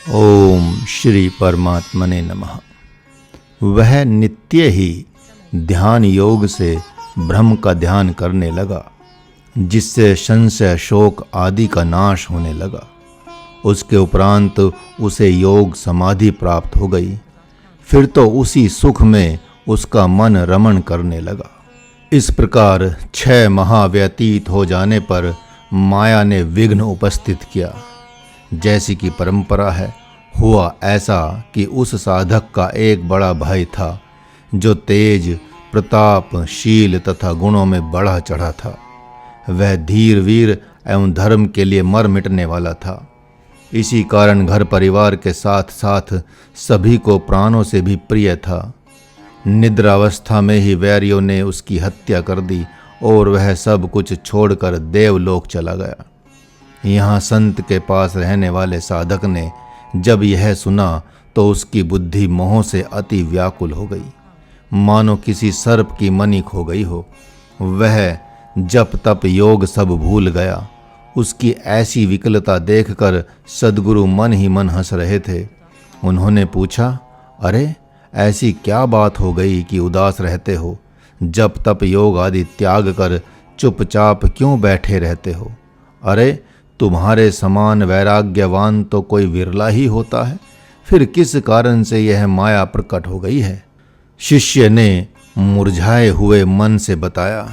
ओम श्री परमात्मने नमः। वह नित्य ही ध्यान योग से ब्रह्म का ध्यान करने लगा, जिससे संशय शोक आदि का नाश होने लगा। उसके उपरांत उसे योग समाधि प्राप्त हो गई। फिर तो उसी सुख में उसका मन रमण करने लगा। इस प्रकार 6 माह व्यतीत हो जाने पर माया ने विघ्न उपस्थित किया। जैसी कि परंपरा है, हुआ ऐसा कि उस साधक का एक बड़ा भाई था, जो तेज, प्रताप, शील तथा गुणों में बढ़ा चढ़ा था। वह धीर, वीर एवं धर्म के लिए मर मिटने वाला था। इसी कारण घर परिवार के साथ साथ सभी को प्राणों से भी प्रिय था। निद्रावस्था में ही वैरियों ने उसकी हत्या कर दी और वह सब कुछ छोड़कर देवलोक चला गया। यहाँ संत के पास रहने वाले साधक ने जब यह सुना तो उसकी बुद्धि मोह से अति व्याकुल हो गई, मानो किसी सर्प की मणि खो गई हो। वह जप तप योग सब भूल गया। उसकी ऐसी विकलता देखकर सद्गुरु मन ही मन हंस रहे थे। उन्होंने पूछा, अरे ऐसी क्या बात हो गई कि उदास रहते हो? जप तप योग आदि त्याग कर चुपचाप क्यों बैठे रहते हो? अरे तुम्हारे समान वैराग्यवान तो कोई विरला ही होता है। फिर किस कारण से यह माया प्रकट हो गई है? शिष्य ने मुरझाए हुए मन से बताया,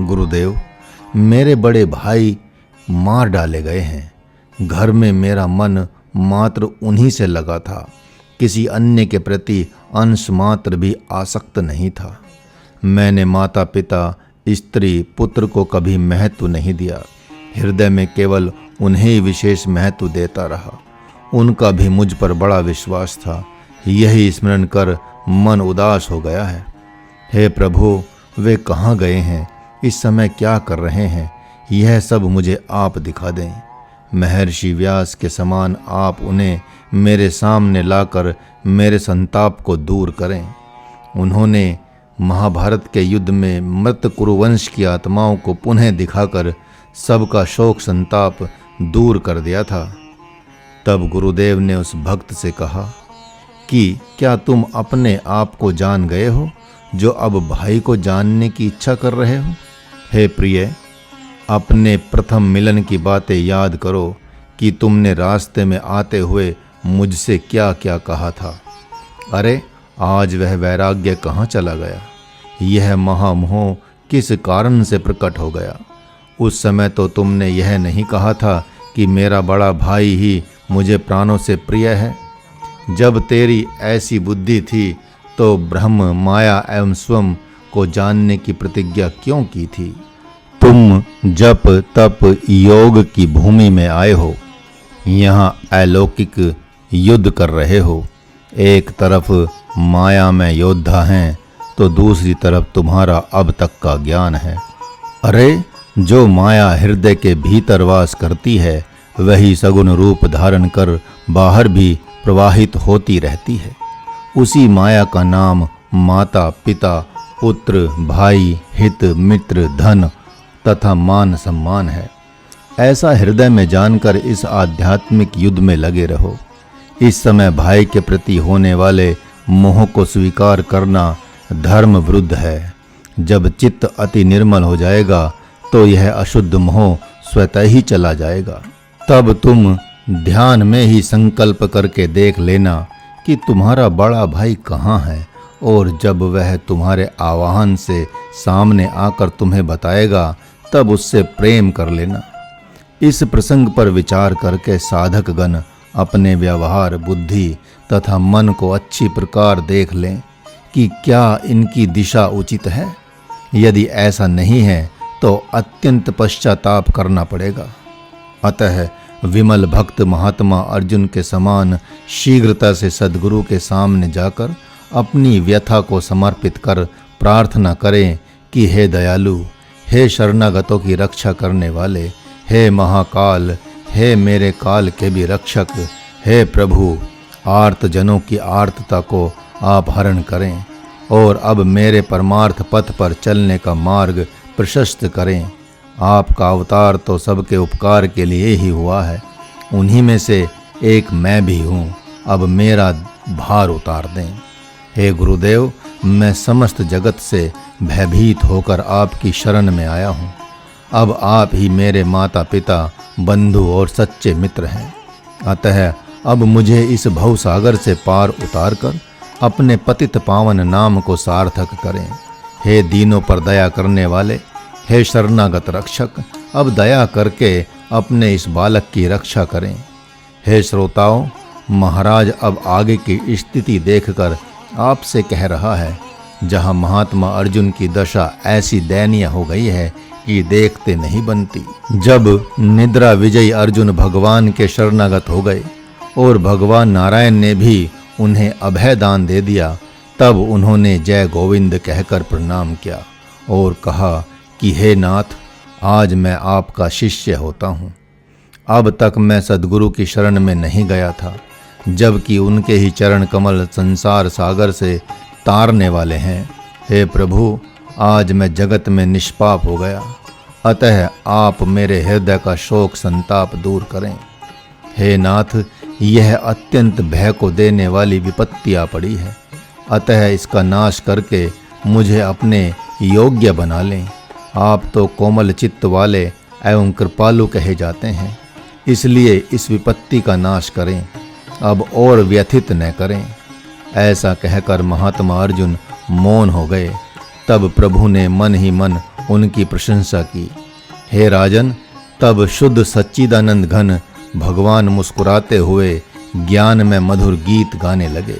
गुरुदेव, मेरे बड़े भाई मार डाले गए हैं। घर में मेरा मन मात्र उन्हीं से लगा था। किसी अन्य के प्रति अंश मात्र भी आसक्त नहीं था। मैंने माता पिता, स्त्री, पुत्र को कभी महत्व नहीं दिया। हृदय में केवल उन्हें ही विशेष महत्व देता रहा। उनका भी मुझ पर बड़ा विश्वास था। यही स्मरण कर मन उदास हो गया है। हे प्रभु, वे कहाँ गए हैं? इस समय क्या कर रहे हैं? यह सब मुझे आप दिखा दें। महर्षि व्यास के समान आप उन्हें मेरे सामने लाकर मेरे संताप को दूर करें। उन्होंने महाभारत के युद्ध में मृत कुरुवंश की आत्माओं को पुनः दिखाकर सबका शोक संताप दूर कर दिया था। तब गुरुदेव ने उस भक्त से कहा कि क्या तुम अपने आप को जान गए हो, जो अब भाई को जानने की इच्छा कर रहे हो? हे प्रिय, अपने प्रथम मिलन की बातें याद करो कि तुमने रास्ते में आते हुए मुझसे क्या क्या कहा था। अरे आज वह वैराग्य कहाँ चला गया? यह महामोह किस कारण से प्रकट हो गया? उस समय तो तुमने यह नहीं कहा था कि मेरा बड़ा भाई ही मुझे प्राणों से प्रिय है। जब तेरी ऐसी बुद्धि थी तो ब्रह्म, माया एवं स्वयं को जानने की प्रतिज्ञा क्यों की थी? तुम जप तप योग की भूमि में आए हो। यहाँ अलौकिक युद्ध कर रहे हो। एक तरफ माया में योद्धा हैं तो दूसरी तरफ तुम्हारा अब तक का ज्ञान है। अरे जो माया हृदय के भीतर वास करती है, वही सगुण रूप धारण कर बाहर भी प्रवाहित होती रहती है। उसी माया का नाम माता पिता, पुत्र, भाई, हित, मित्र, धन तथा मान सम्मान है। ऐसा हृदय में जानकर इस आध्यात्मिक युद्ध में लगे रहो। इस समय भाई के प्रति होने वाले मोह को स्वीकार करना धर्म विरुद्ध है। जब चित्त अति निर्मल हो जाएगा तो यह अशुद्ध मोह स्वतः ही चला जाएगा। तब तुम ध्यान में ही संकल्प करके देख लेना कि तुम्हारा बड़ा भाई कहाँ है, और जब वह तुम्हारे आवाहन से सामने आकर तुम्हें बताएगा तब उससे प्रेम कर लेना। इस प्रसंग पर विचार करके साधक गण अपने व्यवहार, बुद्धि तथा मन को अच्छी प्रकार देख लें कि क्या इनकी दिशा उचित है। यदि ऐसा नहीं है तो अत्यंत पश्चाताप करना पड़ेगा। अतः विमल भक्त महात्मा अर्जुन के समान शीघ्रता से सद्गुरु के सामने जाकर अपनी व्यथा को समर्पित कर प्रार्थना करें कि हे दयालु, हे शरणागतों की रक्षा करने वाले, हे महाकाल, हे मेरे काल के भी रक्षक, हे प्रभु, आर्त जनों की आर्तता को आप हरण करें और अब मेरे परमार्थ पथ पर चलने का मार्ग प्रशस्त करें। आपका अवतार तो सबके उपकार के लिए ही हुआ है। उन्हीं में से एक मैं भी हूँ, अब मेरा भार उतार दें। हे गुरुदेव, मैं समस्त जगत से भयभीत होकर आपकी शरण में आया हूँ। अब आप ही मेरे माता पिता, बंधु और सच्चे मित्र हैं। अतः अब मुझे इस भवसागर से पार उतार कर अपने पतित पावन नाम को सार्थक करें। हे दीनों पर दया करने वाले, हे शरणागत रक्षक, अब दया करके अपने इस बालक की रक्षा करें। हे श्रोताओं, महाराज अब आगे की स्थिति देखकर आपसे कह रहा है। जहाँ महात्मा अर्जुन की दशा ऐसी दयनीय हो गई है कि देखते नहीं बनती। जब निद्रा विजयी अर्जुन भगवान के शरणागत हो गए और भगवान नारायण ने भी उन्हें अभय दान दे दिया, तब उन्होंने जय गोविंद कहकर प्रणाम किया और कहा कि हे नाथ, आज मैं आपका शिष्य होता हूँ। अब तक मैं सद्गुरु की शरण में नहीं गया था, जबकि उनके ही चरण कमल संसार सागर से तारने वाले हैं। हे प्रभु, आज मैं जगत में निष्पाप हो गया, अतः आप मेरे हृदय का शोक संताप दूर करें। हे नाथ, यह अत्यंत भय को देने वाली विपत्ति आ पड़ी है, अतः इसका नाश करके मुझे अपने योग्य बना लें। आप तो कोमल चित्त वाले एवं कृपालु कहे जाते हैं, इसलिए इस विपत्ति का नाश करें, अब और व्यथित न करें। ऐसा कहकर महात्मा अर्जुन मौन हो गए। तब प्रभु ने मन ही मन उनकी प्रशंसा की। हे राजन, तब शुद्ध सच्चिदानंद घन भगवान मुस्कुराते हुए ज्ञान में मधुर गीत गाने लगे।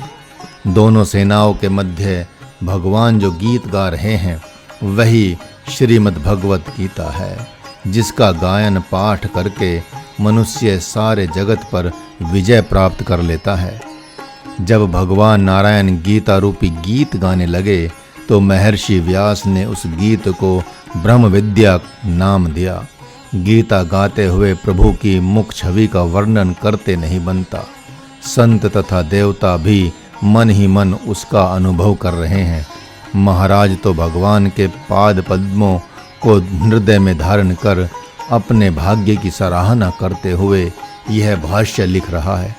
दोनों सेनाओं के मध्य भगवान जो गीत गा रहे हैं वही श्रीमद् भगवत गीता है, जिसका गायन पाठ करके मनुष्य सारे जगत पर विजय प्राप्त कर लेता है। जब भगवान नारायण गीता रूपी गीत गाने लगे तो महर्षि व्यास ने उस गीत को ब्रह्म विद्या नाम दिया। गीता गाते हुए प्रभु की मुख छवि का वर्णन करते नहीं बनता। संत तथा देवता भी मन ही मन उसका अनुभव कर रहे हैं। महाराज तो भगवान के पाद पद्मों को हृदय में धारण कर अपने भाग्य की सराहना करते हुए यह भाष्य लिख रहा है।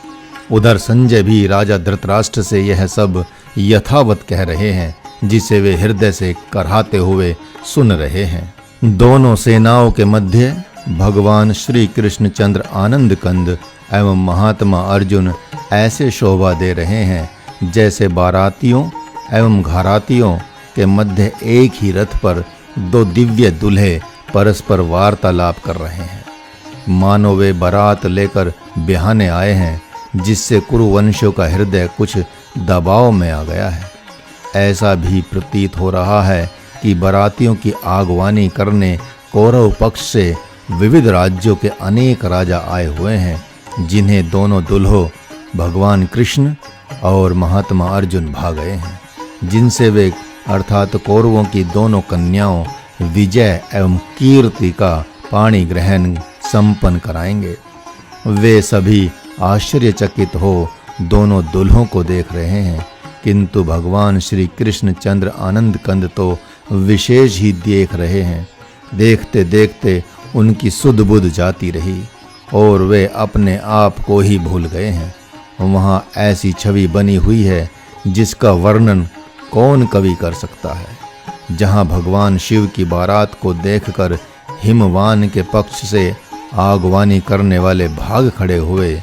उधर संजय भी राजा धृतराष्ट्र से यह सब यथावत कह रहे हैं, जिसे वे हृदय से कराहते हुए सुन रहे हैं। दोनों सेनाओं के मध्य भगवान श्री कृष्णचंद्र आनंद कंद एवं महात्मा अर्जुन ऐसे शोभा दे रहे हैं जैसे बारातियों एवं घरातियों के मध्य एक ही रथ पर दो दिव्य दूल्हे परस्पर वार्तालाप कर रहे हैं। मानो वे बारात लेकर ब्याहने आए हैं, जिससे कुरुवंशियों का हृदय कुछ दबाव में आ गया है। ऐसा भी प्रतीत हो रहा है कि बारातियों की आगवानी करने कौरव पक्ष से विविध राज्यों के अनेक राजा आए हुए हैं, जिन्हें दोनों दुल्हों भगवान कृष्ण और महात्मा अर्जुन भा गए हैं, जिनसे वे अर्थात कौरवों की दोनों कन्याओं विजय एवं कीर्ति का पाणी ग्रहण संपन्न कराएंगे। वे सभी आश्चर्यचकित हो दोनों दुल्हों को देख रहे हैं, किंतु भगवान श्री कृष्ण चंद्र आनंद कंद तो विशेष ही देख रहे हैं। देखते देखते उनकी सुध बुध जाती रही और वे अपने आप को ही भूल गए हैं। वहाँ ऐसी छवि बनी हुई है जिसका वर्णन कौन कवि कर सकता है। जहाँ भगवान शिव की बारात को देखकर हिमवान के पक्ष से आगवानी करने वाले भाग खड़े हुए,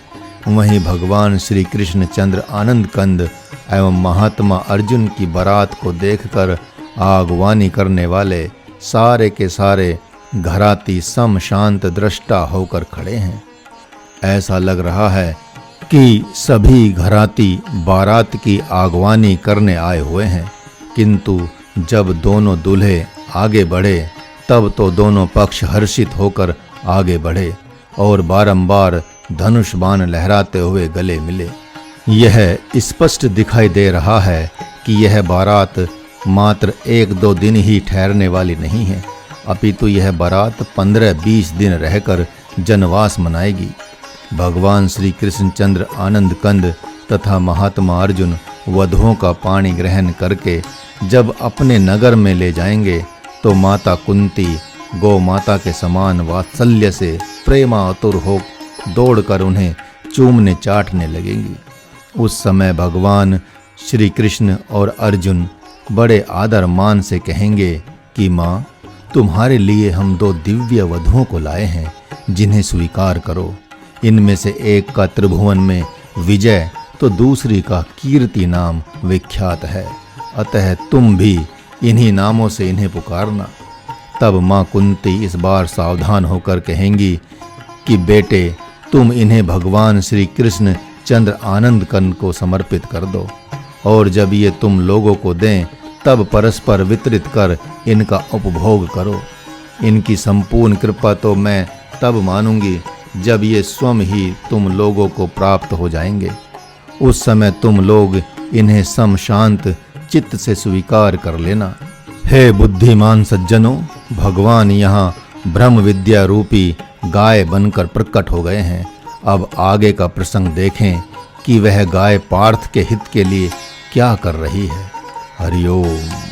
वहीं भगवान श्री कृष्ण चंद्र आनंद कंद एवं महात्मा अर्जुन की बारात को देखकर आगवानी करने वाले सारे के सारे घराती सम शांत दृष्टा होकर खड़े हैं। ऐसा लग रहा है कि सभी घराती बारात की आगवानी करने आए हुए हैं, किंतु जब दोनों दूल्हे आगे बढ़े तब तो दोनों पक्ष हर्षित होकर आगे बढ़े और बारंबार धनुष बाण लहराते हुए गले मिले। यह स्पष्ट दिखाई दे रहा है कि यह बारात मात्र 1-2 दिन ही ठहरने वाली नहीं है, अपितु यह बारात 15-20 दिन रहकर जनवास मनाएगी। भगवान श्री कृष्णचंद्र आनंद कंद तथा महात्मा अर्जुन वधुओं का पाणी ग्रहण करके जब अपने नगर में ले जाएंगे तो माता कुंती गौ माता के समान वात्सल्य से प्रेमातुर हो दौड़कर उन्हें चूमने चाटने लगेंगी। उस समय भगवान श्री कृष्ण और अर्जुन बड़े आदर मान से कहेंगे कि माँ, तुम्हारे लिए हम 2 दिव्य वधुओं को लाए हैं, जिन्हें स्वीकार करो। इनमें से एक का त्रिभुवन में विजय तो दूसरी का कीर्ति नाम विख्यात है, अतः तुम भी इन्हीं नामों से इन्हें पुकारना। तब माँ कुंती इस बार सावधान होकर कहेंगी कि बेटे, तुम इन्हें भगवान श्री कृष्ण चंद्र आनंद कंद को समर्पित कर दो, और जब ये तुम लोगों को दें तब परस्पर वितरित कर इनका उपभोग करो। इनकी संपूर्ण कृपा तो मैं तब मानूंगी जब ये स्वयं ही तुम लोगों को प्राप्त हो जाएंगे। उस समय तुम लोग इन्हें सम शांत चित्त से स्वीकार कर लेना। हे बुद्धिमान सज्जनों, भगवान यहाँ ब्रह्म विद्या रूपी गाय बनकर प्रकट हो गए हैं। अब आगे का प्रसंग देखें कि वह गाय पार्थ के हित के लिए क्या कर रही है। हरि ओम।